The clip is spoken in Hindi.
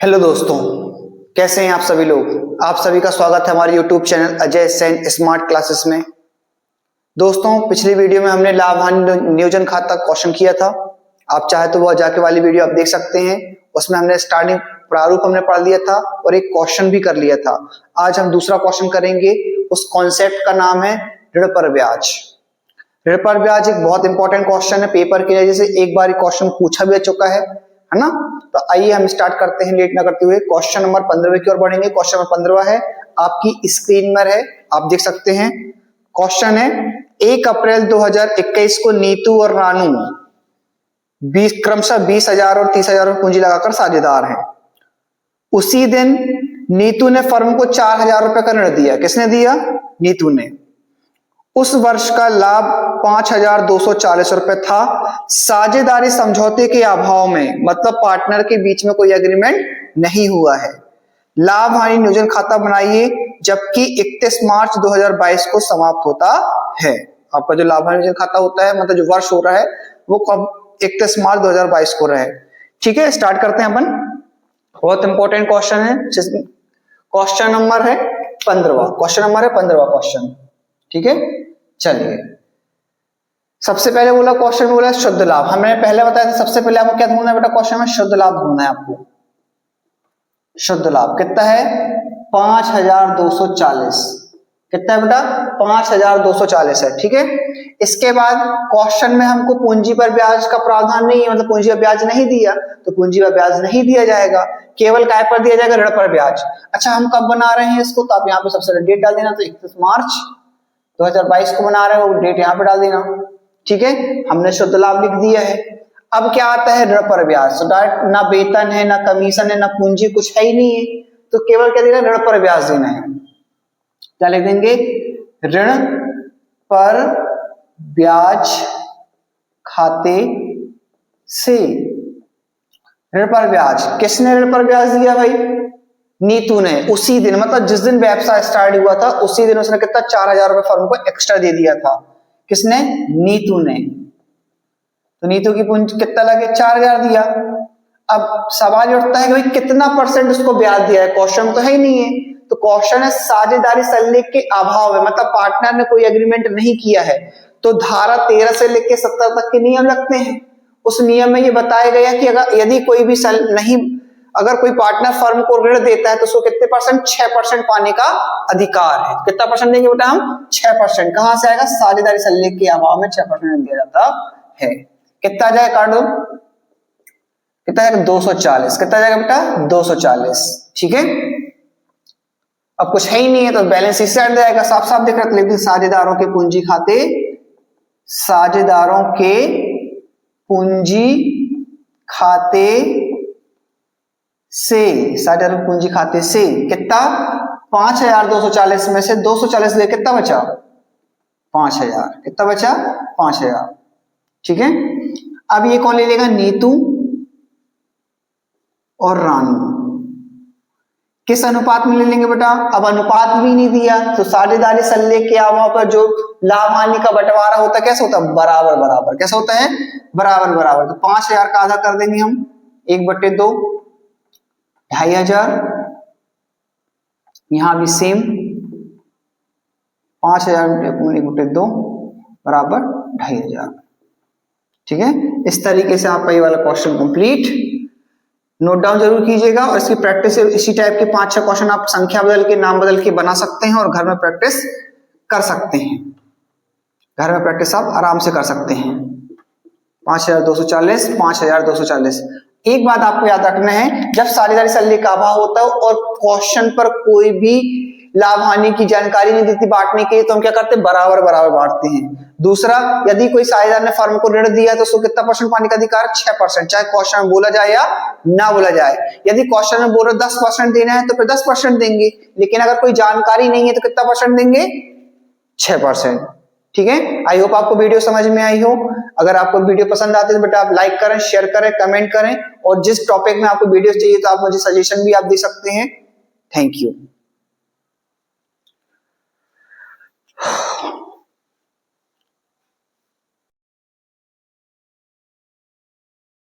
हेलो दोस्तों, कैसे हैं आप सभी लोग। आप सभी का स्वागत है हमारे YouTube channel Ajay Sain smart classes में। दोस्तों, पिछली वीडियो में हमने लाभ हानि नियोजन खाता क्वेश्चन किया था। आप चाहे तो वह जाके वाली वीडियो आप देख सकते हैं। उसमें हमने स्टार्टिंग प्रारूप हमने पढ़ लिया था और एक क्वेश्चन भी कर लिया था। आज हम दूसरा क्वेश्चन करेंगे। उस कॉन्सेप्ट का नाम है ऋण पर ब्याज। ऋण पर ब्याज एक बहुत इंपॉर्टेंट क्वेश्चन है, पेपर की वजह से एक बार क्वेश्चन पूछा भी चुका है ना। तो आइए हम स्टार्ट करते हैं लेट ना करते हुए। क्वेश्चन नंबर 15 की ओर बढ़ेंगे। क्वेश्चन नंबर 15 है, आपकी स्क्रीन पर है, आप देख सकते हैं। क्वेश्चन है, 1 अप्रैल 2021 को नीतू और रानू क्रमशः 20,000 और 30,000 पूंजी लगाकर साझेदार हैं। उसी दिन नीतू ने फर्म को 4,000 रुपए का ऋण दिया। किसने दिया? नीतू ने। उस वर्ष का लाभ 5,240 रुपए था। साझेदारी समझौते के अभाव में, मतलब पार्टनर के बीच में कोई एग्रीमेंट नहीं हुआ है, लाभ हानि नियोजन खाता बनाइए, जबकि 31 मार्च 2022 को समाप्त होता है। आपका जो लाभ हानि नियोजन खाता होता है, मतलब जो वर्ष हो रहा है, वो कब 31 मार्च 2022 को रहे। ठीक है, स्टार्ट करते हैं अपन। बहुत इंपॉर्टेंट क्वेश्चन है। क्वेश्चन नंबर है 15। क्वेश्चन नंबर है 15 क्वेश्चन। ठीक है, चलिए। सबसे पहले बोला क्वेश्चन में बोला शुद्ध लाभ। हमने पहले बताया था, सबसे पहले आपको क्या ढूंढना है बेटा? क्वेश्चन में शुद्ध लाभ ढूंढना है आपको। शुद्ध लाभ कितना है? 5,240। कितना है बेटा? 5,240 है। ठीक है, इसके बाद क्वेश्चन में हमको पूंजी पर ब्याज का प्रावधान नहीं है, मतलब पूंजी पर ब्याज नहीं दिया, तो पूंजी पर ब्याज नहीं दिया जाएगा। केवल काय पर दिया जाएगा? ऋण पर ब्याज। अच्छा, हम कब बना रहे हैं इसको? तो आप यहाँ पे सबसे पहले डेट डाल देना। तो 31 मार्च 2022 को बना रहे हैं, वो डेट यहाँ पे डाल देना। ठीक है, हमने शुद्ध लाभ लिख दिया है। अब क्या आता है? ऋण पर ब्याज। तो डायरेक्ट ना वेतन है, ना कमीशन है, ना पूंजी, कुछ है ही नहीं है, तो केवल क्या देना? ऋण पर ब्याज देना है। क्या लिख देंगे? ऋण पर ब्याज खाते से। ऋण पर ब्याज किसने ऋण पर ब्याज दिया भाई? नीतू ने। उसी दिन, मतलब जिस दिन व्यवसाय स्टार्ट हुआ था उसी दिन उसने कितना? 4,000 रुपए फर्म को एक्स्ट्रा दे दिया था। किसने? नीतू ने। तो नीतू की पूंजी कितना लगे? 4,000 दिया। अब सवाल उठता है कि भाई कितना परसेंट उसको ब्याज दिया है? क्वेश्चन तो है ही नहीं है। तो क्वेश्चन है साझेदारी संलेख के अभाव में, मतलब पार्टनर ने कोई एग्रीमेंट नहीं किया है। तो धारा 13 से लेकर 70 तक के नियम लगते हैं। उस नियम में ये बताया गया कि अगर यदि कोई भी अगर कोई पार्टनर फर्म को ऋण देता है तो उसको कितने परसेंट? 6% पाने का अधिकार है। कितना परसेंट देंगे बेटा हम? 6%। कहां से आएगा? साझेदारी संलेख के अभाव में 6% दिया जाता है। कितना जाएगा? काट दो। कितना जाएगा? 240। कितना जाएगा बेटा? 240। ठीक है, अब कुछ है ही नहीं है तो बैलेंस इस साइड जाएगा। साफ साफ दिख रहा है, लेकिन साझेदारों के पूंजी खाते, साझेदारों के पूंजी खाते से, साझेदारों पूंजी खाते से कितना? 5,240 में से 240 दे, कितना बचा? 5,000। कितना बचा? 5,000। ठीक है, अब ये कौन ले लेगा? नीतू और रानू। किस अनुपात में ले लेंगे बेटा? अब अनुपात भी नहीं दिया, तो साझेदारी संलेख के अभाव पर जो लाभ हानि का बंटवारा होता है कैसे होता है? बराबर बराबर। कैसे होता है? बराबर बराबर। तो 5,000 का आधा कर देंगे हम, 1/2, 2,500। यहां भी सेम 5,000 1/2 बराबर 2,500। ठीक है, इस तरीके से आपका ये वाला क्वेश्चन कंप्लीट। नोट डाउन जरूर कीजिएगा और इसकी प्रैक्टिस इसी टाइप के 5-6 क्वेश्चन आप संख्या बदल के, नाम बदल के बना सकते हैं और घर में प्रैक्टिस कर सकते हैं। घर में प्रैक्टिस आप आराम से कर सकते हैं। 5,240, 5,240। एक बात आपको याद रखना है, जब साझेदारी संलेख का अभाव होता है और क्वेश्चन पर कोई भी लाभ हानि की जानकारी नहीं देती बांटने के लिए, तो हम क्या करते हैं? बराबर बराबर बांटते हैं। दूसरा, यदि कोई साझेदार ने फर्म को ऋण दिया तो उसको कितना परसेंट पाने का अधिकार? 6%, चाहे क्वेश्चन में बोला जाए या ना बोला जाए। यदि क्वेश्चन में बोलो 10% देना है तो फिर 10% देंगे, लेकिन अगर कोई जानकारी नहीं है तो कितना परसेंट देंगे? 6%। ठीक है, आई होप आपको वीडियो समझ में आई हो। अगर आपको वीडियो पसंद आती है तो बेटा आप लाइक करें, शेयर करें, कमेंट करें, और जिस टॉपिक में आपको वीडियो चाहिए तो आप मुझे सजेशन भी आप दे सकते हैं। Thank you.